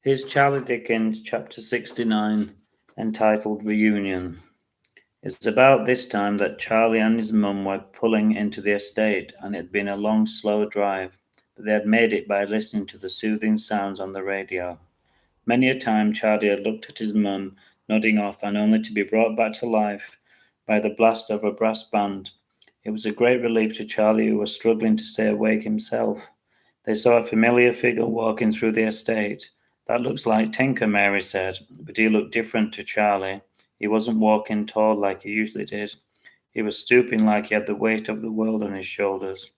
Here's Charlie Dickens, chapter 69, entitled Reunion. It was about this time that Charlie and his mum were pulling into the estate, and it had been a long, slow drive, but they had made it by listening to the soothing sounds on the radio. Many a time Charlie had looked at his mum, nodding off, and only to be brought back to life by the blast of a brass band. It was a great relief to Charlie, who was struggling to stay awake himself. They saw a familiar figure walking through the estate. That looks like Tinker, Mary said, but he looked different to Charlie. He wasn't walking tall like he usually did. He was stooping like he had the weight of the world on his shoulders.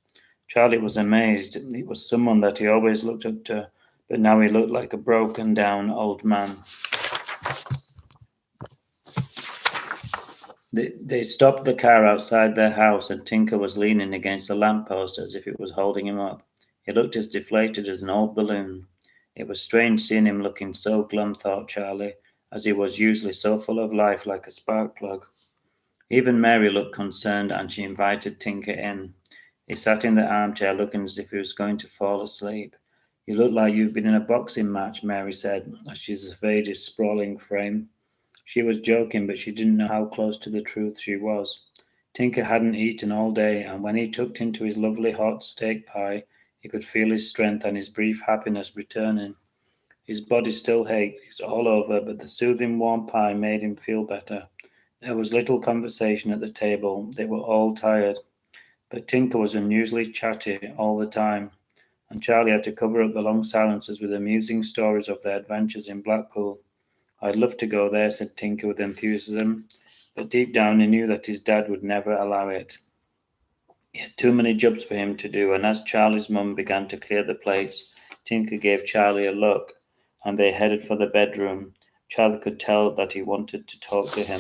Charlie was amazed. It was someone that he always looked up to, but now he looked like a broken down old man. They stopped the car outside their house, and Tinker was leaning against a lamppost as if it was holding him up. He looked as deflated as an old balloon. It was strange seeing him looking so glum, thought Charlie, as he was usually so full of life like a spark plug. Even Mary looked concerned, and she invited Tinker in. He sat in the armchair looking as if he was going to fall asleep. You look like you've been in a boxing match, Mary said, as she surveyed his sprawling frame. She was joking, but she didn't know how close to the truth she was. Tinker hadn't eaten all day, and when he tucked into his lovely hot steak pie, he could feel his strength and his brief happiness returning. His body still ached all over, but the soothing warm pie made him feel better. There was little conversation at the table. They were all tired. But Tinker was unusually chatty all the time, and Charlie had to cover up the long silences with amusing stories of their adventures in Blackpool. I'd love to go there, said Tinker with enthusiasm, but deep down he knew that his dad would never allow it. He had too many jobs for him to do, and as Charlie's mum began to clear the plates, Tinker gave Charlie a look, and they headed for the bedroom. Charlie could tell that he wanted to talk to him.